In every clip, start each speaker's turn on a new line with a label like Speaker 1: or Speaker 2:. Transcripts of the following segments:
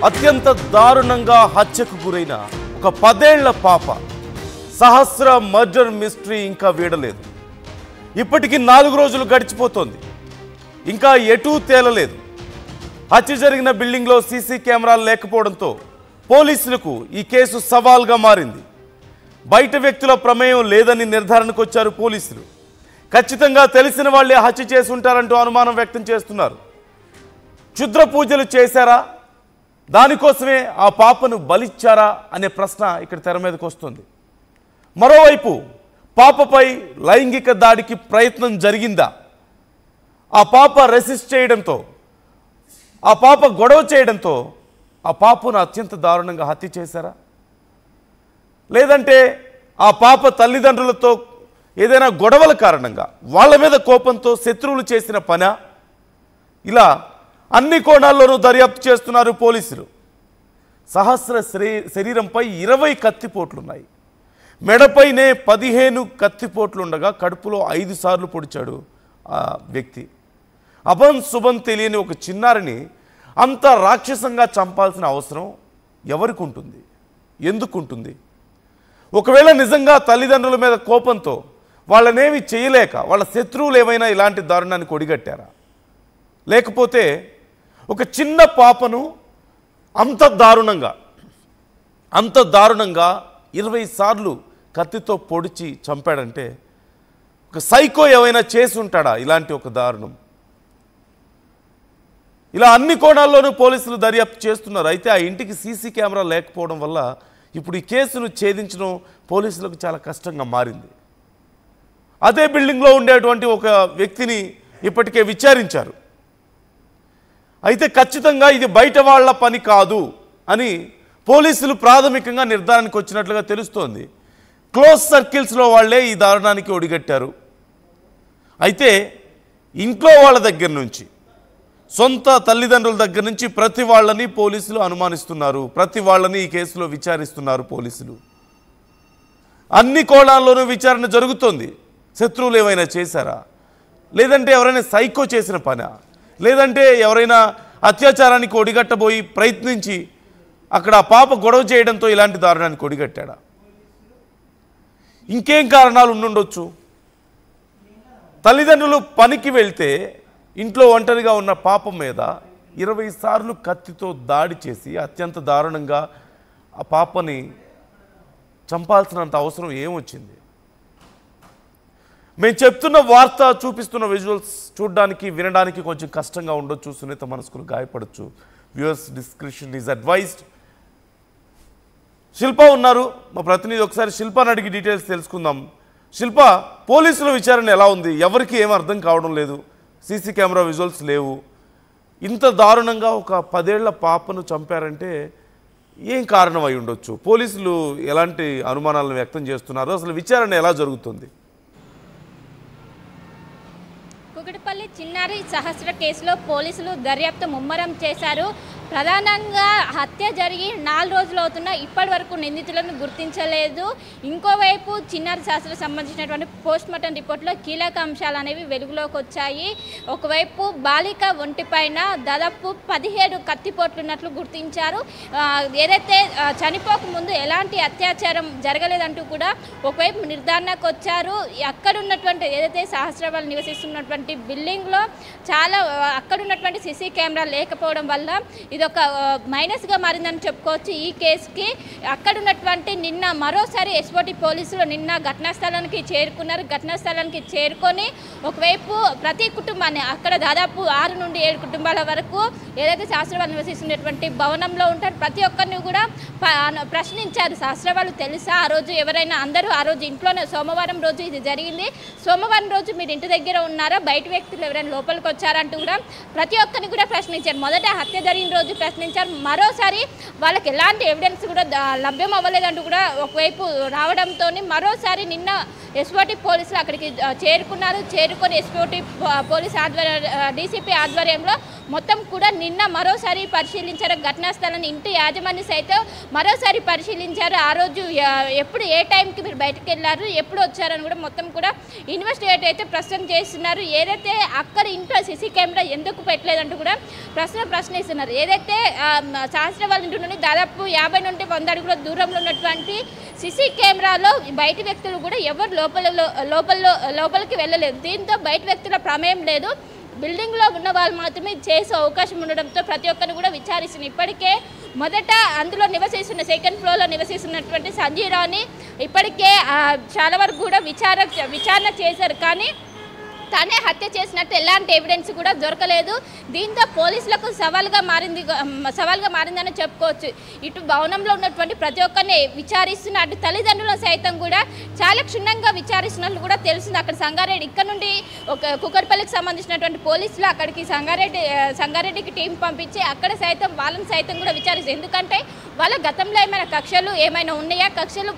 Speaker 1: అత్యంత దారుణంగా హత్యకు గురైన ఒక 10 ఏళ్ల పాప సహస్ర మర్డర్ మిస్టరీ ఇంకా వీడలేదు. ఇప్పటికి 4 రోజులు గడిచిపోతోంది. ఇంకా ఎటూ తేలలేదు. హత్య జరిగిన బిల్డింగ్లో సీసీ కెమెరాలు లేకపోవడంతో పోలీసులకు ఈ కేసు సవాల్గా మారింది. బయట వ్యక్తుల ప్రమేయం లేదని నిర్ధారణకు వచ్చారు పోలీసులు. ఖచ్చితంగా తెలిసిన వాళ్లే హత్య చేసి ఉంటారంటూ అనుమానం వ్యక్తం చేస్తున్నారు. క్షుద్ర పూజలు చేశారా, దానికోసమే ఆ పాపను బలిచ్చారా అనే ప్రశ్న ఇక్కడ తెర మీదకు వస్తుంది. మరోవైపు పాపపై లైంగిక దాడికి ప్రయత్నం జరిగిందా, ఆ పాప రెసిస్ట్ చేయడంతో, ఆ పాప గొడవ చేయడంతో ఆ పాపను అత్యంత దారుణంగా హత్య చేశారా, లేదంటే ఆ పాప తల్లిదండ్రులతో ఏదైనా గొడవల కారణంగా వాళ్ళ మీద కోపంతో శత్రువులు చేసిన పనా? ఇలా అన్ని కోణాల్లోనూ దర్యాప్తు చేస్తున్నారు పోలీసులు. సహస్ర శరీరంపై 20 కత్తిపోట్లున్నాయి. మెడపైనే 15 కత్తిపోట్లుండగా కడుపులో 5 సార్లు పొడిచాడు ఆ వ్యక్తి. అభం శుభం తెలియని ఒక చిన్నారిని అంత రాక్షసంగా చంపాల్సిన అవసరం ఎవరికి ఉంటుంది, ఎందుకుంటుంది? ఒకవేళ నిజంగా తల్లిదండ్రుల మీద కోపంతో వాళ్ళనేమి చేయలేక వాళ్ళ శత్రువులు ఏమైనా ఇలాంటి దారుణానికి ఒడిగట్టారా? లేకపోతే ఒక చిన్న పాపను అంత దారుణంగా 20 సార్లు కత్తితో పొడిచి చంపాడంటే ఒక సైకో ఏమైనా చేసి ఉంటాడా ఇలాంటి ఒక దారుణం? ఇలా అన్ని కోణాల్లోనూ పోలీసులు దర్యాప్తు చేస్తున్నారు. అయితే ఆ ఇంటికి సీసీ కెమెరా లేకపోవడం వల్ల ఇప్పుడు ఈ కేసును ఛేదించడం పోలీసులకు చాలా కష్టంగా మారింది. అదే బిల్డింగ్లో ఉండేటువంటి ఒక వ్యక్తిని ఇప్పటికే విచారించారు. అయితే ఖచ్చితంగా ఇది బయట వాళ్ళ పని కాదు అని పోలీసులు ప్రాథమికంగా నిర్ధారణకు వచ్చినట్లుగా తెలుస్తోంది. క్లోజ్ సర్కిల్స్లో వాళ్లే ఈ దారుణానికి ఒడిగట్టారు. అయితే ఇంట్లో వాళ్ళ దగ్గర నుంచి, సొంత తల్లిదండ్రుల దగ్గర నుంచి ప్రతి వాళ్ళని పోలీసులు అనుమానిస్తున్నారు. ప్రతి వాళ్ళని ఈ కేసులో విచారిస్తున్నారు పోలీసులు. అన్ని కోణాల్లోనూ విచారణ జరుగుతోంది. శత్రువులు ఏమైనా చేశారా, లేదంటే ఎవరైనా సైకో చేసిన పనా, లేదంటే ఎవరైనా అత్యాచారానికి ఒడిగట్టబోయి ప్రయత్నించి అక్కడ ఆ పాప గొడవ చేయడంతో ఇలాంటి దారుణానికి ఒడిగట్టాడా? ఇంకేం కారణాలు ఉండుండొచ్చు? తల్లిదండ్రులు పనికి వెళ్తే ఇంట్లో ఒంటరిగా ఉన్న పాప మీద 20 సార్లు కత్తితో దాడి చేసి అత్యంత దారుణంగా ఆ పాపని చంపాల్సినంత అవసరం ఏమొచ్చింది? మేము చెప్తున్న వార్త, చూపిస్తున్న విజువల్స్ చూడడానికి వినడానికి కొంచెం కష్టంగా ఉండొచ్చు, సున్నిత మనసుకులు గాయపడచ్చు. Viewers description is advised. Shilpa ఉన్నారు మా ప్రతినిధి, ఒకసారి శిల్పని అడిగి డీటెయిల్స్ తెలుసుకుందాం. శిల్ప, పోలీసుల విచారణ ఎలా ఉంది? ఎవరికి ఏం అర్థం కావడం లేదు, సీసీ కెమెరా విజువల్స్ లేవు. ఇంత దారుణంగా ఒక 10 ఏళ్ల పాపను చంపారంటే ఏం కారణం అయి ఉండొచ్చు? పోలీసులు ఎలాంటి అనుమానాలను వ్యక్తం చేస్తున్నారు? అసలు విచారణ ఎలా జరుగుతుంది?
Speaker 2: కుకటిపల్లి చిన్నారి సహస్ర కేసులో పోలీసులు దర్యాప్తు ముమ్మరం చేశారు. ప్రధానంగా హత్య జరిగి 4 రోజులు అవుతున్నా ఇప్పటి వరకు నిందితులను గుర్తించలేదు. ఇంకోవైపు చిన్నారి సహస్రకు సంబంధించినటువంటి పోస్ట్మార్టం రిపోర్ట్లో కీలక అంశాలు అనేవి వెలుగులోకి వచ్చాయి. ఒకవైపు బాలిక ఒంటిపైన దాదాపు 17 కత్తిపోట్లున్నట్లు గుర్తించారు. ఏదైతే చనిపోకముందు ఎలాంటి అత్యాచారం జరగలేదంటూ కూడా ఒకవైపు నిర్ధారణకు వచ్చారు. అక్కడ ఉన్నటువంటి ఏదైతే సహస్ర వాళ్ళు నివసిస్తున్నటువంటి బిల్డింగ్లో చాలా అక్కడ ఉన్నటువంటి సీసీ కెమెరా లేకపోవడం వల్ల ఇదొక మైనస్గా మారిందని చెప్పుకోవచ్చు ఈ కేసుకి. అక్కడ ఉన్నటువంటి నిన్న మరోసారి ఎస్ఓటి పోలీసులు నిన్న ఘటనా స్థలానికి చేరుకున్నారు. ఘటనా స్థలానికి చేరుకొని ఒకవైపు ప్రతి కుటుంబాన్ని, అక్కడ దాదాపు 6 నుండి 7 కుటుంబాల వరకు ఏదైతే శాస్త్రవాళ్ళు నివసిస్తున్నటువంటి భవనంలో ఉంటారు, ప్రతి ఒక్కరిని కూడా ప్రశ్నించారు. శాస్త్రవాళ్ళు తెలుసా, ఆ రోజు ఎవరైనా, అందరూ ఆ రోజు ఇంట్లోనే, సోమవారం రోజు ఇది జరిగింది, సోమవారం రోజు మీరు ఇంటి దగ్గర ఉన్నారా, బయట వ్యక్తులు ఎవరైనా లోపలికి వచ్చారంటూ కూడా ప్రతి ఒక్కరిని కూడా ప్రశ్నించారు. మొదట హత్య జరిగిన రోజు ప్రశ్నించారు, మరోసారి వాళ్ళకి ఎలాంటి ఎవిడెన్స్ కూడా లభ్యం అవ్వలేదంటూ కూడా ఒకవైపు రావడంతో మరోసారి నిన్న ఎస్ఓటి పోలీసులు అక్కడికి చేరుకున్నారు. చేరుకొని ఎస్ఓటి పోలీస్ డీసీపీ ఆధ్వర్యంలో మొత్తం కూడా నిన్న మరోసారి పరిశీలించారు. ఘటనా స్థలాన్ని ఇంటి యాజమాన్య సైతం మరోసారి పరిశీలించారు. ఆ రోజు ఎప్పుడు ఏ టైంకి మీరు బయటకు వెళ్ళారు, ఎప్పుడు వచ్చారని కూడా మొత్తం కూడా ఇన్వెస్టిగేట్ అయితే ప్రశ్న చేస్తున్నారు. ఏదైతే అక్కడ ఇంట్లో సీసీ కెమెరా ఎందుకు పెట్టలేదంటూ కూడా ప్రశ్నిస్తున్నారు. ఏదైతే సహస్ర వాళ్ళ ఇంటి నుండి దాదాపు 50 నుండి 100 అడుగుల దూరంలో ఉన్నటువంటి సీసీ కెమెరాలో బయట వ్యక్తులు కూడా ఎవరు లోపలికి వెళ్ళలేదు. దీంతో బయట వ్యక్తుల ప్రమేయం లేదు, బిల్డింగ్లో ఉన్న వాళ్ళు మాత్రమే చేసే అవకాశం ఉండడంతో ప్రతి ఒక్కరిని కూడా విచారిస్తుంది. ఇప్పటికే మొదట అందులో నివసిస్తున్న సెకండ్ ఫ్లోర్లో నివసిస్తున్నటువంటి సంజీవ్ రావుని ఇప్పటికే చాలా వరకు కూడా విచారణ చేశారు. కానీ తనే హత్య చేసినట్టు ఎలాంటి ఎవిడెన్స్ కూడా దొరకలేదు. దీంతో పోలీసులకు సవాల్గా మారిందని చెప్పుకోవచ్చు. ఇటు భవనంలో ఉన్నటువంటి ప్రతి ఒక్కరిని విచారిస్తున్న అటు తల్లిదండ్రుల సైతం కూడా చాలా క్షుణ్ణంగా విచారిస్తున్నట్లు కూడా తెలిసింది. అక్కడ సంగారెడ్డి ఇక్కడ నుండి ఒక కుకట్పల్లికి సంబంధించినటువంటి పోలీసులు అక్కడికి సంగారెడ్డికి టీం పంపించి అక్కడ సైతం వాళ్ళని సైతం కూడా విచారిస్తారు. ఎందుకంటే వాళ్ళ గతంలో ఏమైనా కక్షలు ఏమైనా ఉన్నాయా, కక్షలు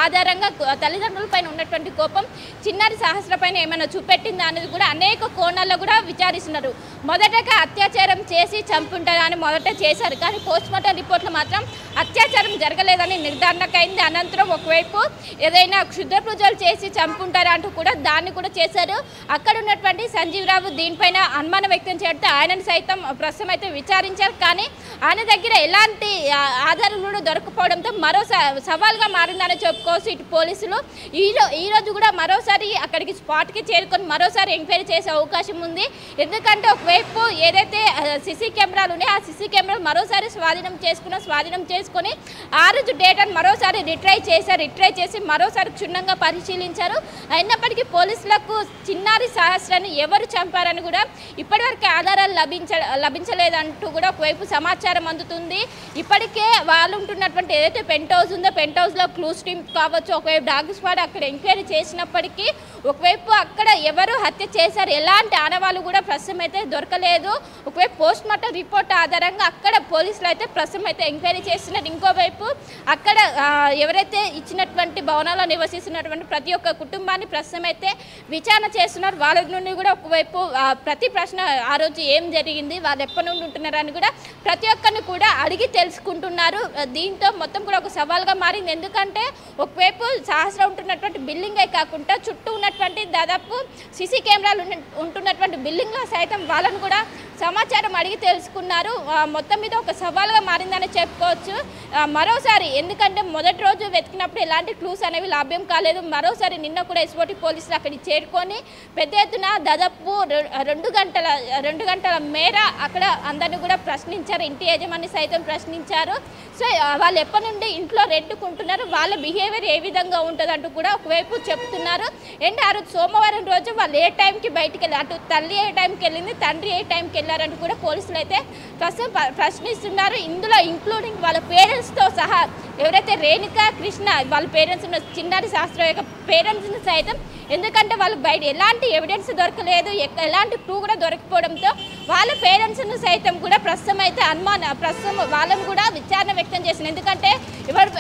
Speaker 2: ఆధారంగా తల్లిదండ్రుల పైన ఉన్నటువంటి కోపం చిన్నారి సహస్ర పైన ఏమైనా చూపెట్టిందా అనేది కూడా అనేక కోణాల్లో కూడా విచారిస్తున్నారు. మొదటగా అత్యాచారం చేసి చంపుంటారా అని మొదట చేశారు, కానీ పోస్ట్మార్టం రిపోర్ట్లో మాత్రం అత్యాచారం జరగలేదని నిర్ధారణకైంది. అనంతరం ఒకవైపు ఏదైనా క్షుద్ర పూజలు చేసి చంపుంటారా అంటూ కూడా దాన్ని కూడా చేశారు. అక్కడ ఉన్నటువంటి సంజీవ్ రావు దీనిపైన అనుమానం వ్యక్తం చేయడంతో ఆయనను సైతం ప్రస్తుతం అయితే విచారించారు. కానీ ఆయన దగ్గర ఎలాంటి ఆధారాలు కూడా దొరకపోవడంతో మరో సవాల్గా మారిందని చెప్పుకోవచ్చు ఇటు పోలీసులు. ఈరోజు కూడా మరోసారి అక్కడికి స్పాట్కి చేరుకొని మరోసారి ఎంక్వైరీ చేసే అవకాశం ఉంది. ఎందుకంటే ఒకవైపు ఏదైతే సీసీ కెమెరాలు ఉన్నాయో ఆ సీసీ కెమెరాలు మరోసారి స్వాధీనం చేసుకొని ఆ రోజు డేటాను మరోసారి రిట్రై చేసి మరోసారి క్షుణ్ణంగా పరిశీలించారు. అయినప్పటికీ పోలీసులకు చిన్నారి సహస్రాన్ని ఎవరు చంపారని కూడా ఇప్పటివరకు ఆధారాలు లభించలేదంటూ కూడా ఒకవైపు సమాచారం అందుతుంది. ఇప్పటికే వాళ్ళు ఉంటున్నటువంటి ఏదైతే పెంట్ హౌస్ ఉందో పెంట్ హౌస్లో క్లూస్ టీమ్ కావచ్చు, ఒకవైపు డాగ్ స్క్వాడ్ అక్కడ ఎంక్వైరీ చేసినప్పటికీ ఒకవైపు అక్కడ ఎవరు హత్య చేశారు ఎలాంటి ఆనవాళ్ళు కూడా ప్రస్తుతం అయితే దొరకలేదు. ఒకవైపు పోస్ట్మార్టం రిపోర్ట్ ఆధారంగా అక్కడ పోలీసులు అయితే ప్రస్తుతం అయితే ఎంక్వైరీ చేస్తున్నారు. ఇంకోవైపు అక్కడ ఎవరైతే ఇచ్చినటువంటి భవనాల్లో నివసిస్తున్నటువంటి ప్రతి ఒక్క కుటుంబాన్ని ప్రస్తుతం అయితే విచారణ చేస్తున్నారు. వాళ్ళ నుండి కూడా ఒకవైపు ప్రతి ప్రశ్న ఆ రోజు ఏం జరిగింది, వాళ్ళు ఎప్పటి నుండి ఉంటున్నారని కూడా ప్రతి ఒక్కరిని కూడా అడిగి తెలుసుకుంటున్నారు. దీంతో మొత్తం కూడా ఒక సవాల్గా మారింది. ఎందుకంటే ఒకవైపు సహస్ర ఉంటున్నటువంటి బిల్డింగే కాకుండా చుట్టూ ఉన్నటువంటి దాదాపు సీసీ కెమెరాలు ఉంటున్నటువంటి బిల్డింగ్లో సైతం వాళ్ళను కూడా సమాచారం అడిగి తెలుసుకున్నారు. మొత్తం మీద ఒక సవాల్గా మారిందని చెప్పుకోవచ్చు. మరోసారి ఎందుకంటే మొదటి రోజు వెతికినప్పుడు ఎలాంటి క్లూస్ అనేవి లభ్యం కాలేదు. మరోసారి నిన్న కూడా ఎస్ఓటి పోలీసులు అక్కడికి చేరుకొని పెద్ద ఎత్తున దాదాపు 2 గంటల మేర అక్కడ అందరినీ కూడా ప్రశ్నించారు. ఇంటి యజమాని సైతం ప్రశ్నించారు. సో వాళ్ళు ఎప్పటి నుండి ఇంట్లో రెంట్కుంటున్నారు, వాళ్ళ బిహేవియర్ ఏ విధంగా ఉంటుందంటూ కూడా ఒకవైపు చెప్తున్నారు. అండ్ ఆ రోజు సోమవారం రోజు వాళ్ళు ఏ టైంకి బయటికి వెళ్ళారు, అటు తల్లి ఏ టైంకి వెళ్ళింది, తండ్రి ఏ టైంకి వెళ్ళారంటూ కూడా పోలీసులు అయితే ప్రస్తుతం ప్రశ్నిస్తున్నారు. ఇందులో ఇంక్లూడింగ్ వాళ్ళ పేరెంట్స్తో సహా ఎవరైతే రేణుక కృష్ణ వాళ్ళ పేరెంట్స్ ఉన్న చిన్నారి శాస్త్రం యొక్క పేరెంట్స్ని సైతం, ఎందుకంటే వాళ్ళు బయట ఎలాంటి ఎవిడెన్స్ దొరకలేదు, ఎలాంటి క్లూ కూడా దొరకపోవడంతో వాళ్ళ పేరెంట్స్ను సైతం కూడా ప్రస్తుతం అయితే ప్రస్తుతం వాళ్ళని కూడా విచారణ వ్యక్తం చేసింది. ఎందుకంటే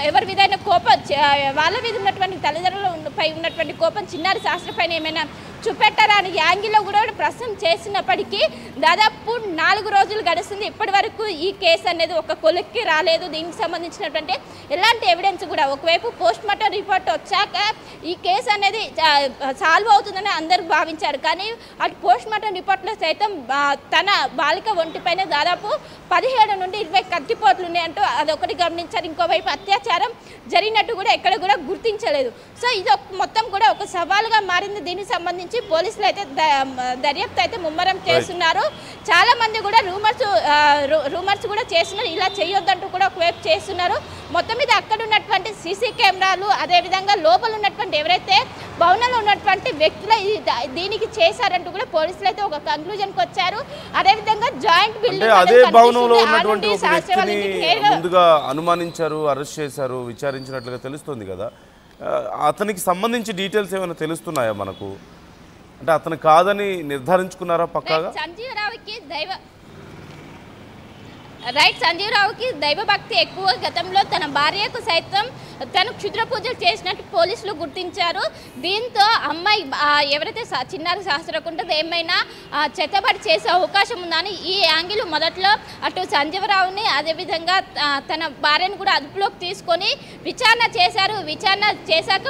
Speaker 2: ఎవరి విధమైన కోపం వాళ్ళ మీద ఉన్నటువంటి తల్లిదండ్రులపై ఉన్నటువంటి కోపం చిన్నారి శాస్త్రం పైన ఏమైనా చూపెట్టారా అని యాంగిల్లో కూడా ప్రస్తుతం చేసినప్పటికీ దాదాపు 4 రోజులు గడుస్తుంది. ఇప్పటి వరకు ఈ కేసు అనేది ఒక కొలిక్కి రాలేదు. దీనికి సంబంధించినటువంటి ఎలాంటి ఎవిడెన్స్ కూడా ఒకవైపు పోస్ట్మార్టం రిపోర్ట్ వచ్చాక ఈ కేసు అనేది సాల్వ్ అవుతుందని అందరూ భావించారు. కానీ అటు పోస్ట్మార్టం రిపోర్ట్లో సైతం తన బాలిక ఒంటిపైన దాదాపు 17 నుండి 20 కత్తిపోట్లు ఉన్నాయంటూ అదొకటి గమనించారు. ఇంకోవైపు అత్యాచారం జరిగినట్టు కూడా ఎక్కడ కూడా గుర్తించలేదు. సో ఇది మొత్తం కూడా ఒక సవాలుగా మారింది. దీనికి సంబంధించి పోలీసులు అయితే దర్యాప్తు అయితే ముమ్మరం చేస్తున్నారు. చాలా మంది కూడా రూమర్స్ కూడా చేస్తున్నారు, ఇలా చేయొద్దంటూ కూడా ఒకవైపు చేస్తున్నారు. మొత్తం మీద అక్కడ ఉన్నటువంటి సీసీ కెమెరాలు, అదేవిధంగా లోపల ఉన్నటువంటి ఎవరైతే భవనంలో ఉన్నటువంటి వ్యక్తులు దీనికి చేశారంటూ కూడా పోలీసులు అయితే ఒక కంక్లూజన్కి వచ్చారు. అదేవిధంగా జాయింట్ బిల్డింగ్
Speaker 1: ముందుగా అనుమానించారు, అరెస్ట్ చేశారు, విచారించినట్లుగా తెలుస్తుంది కదా. అతనికి సంబంధించి డీటెయిల్స్ ఏమైనా తెలుస్తున్నాయా మనకు? అంటే అతను కాదని నిర్ధారించుకున్నారా పక్కాగా?
Speaker 2: సంజీవ్ రావుకి రైట్. సంజీవరావుకి దైవభక్తి ఎక్కువ. గతంలో తన భార్యకు సైతం తను క్షుద్ర పూజలు చేసినట్టు పోలీసులు గుర్తించారు. దీంతో అమ్మాయి ఎవరైతే చిన్నారి సహస్రకు ఉంటుందో ఏమైనా చెత్తబడి చేసే అవకాశం ఉందని ఈ యాంగిల్ మొదట్లో అటు సంజీవరావుని అదేవిధంగా తన భార్యను కూడా అదుపులోకి తీసుకొని విచారణ చేశారు. విచారణ చేశాక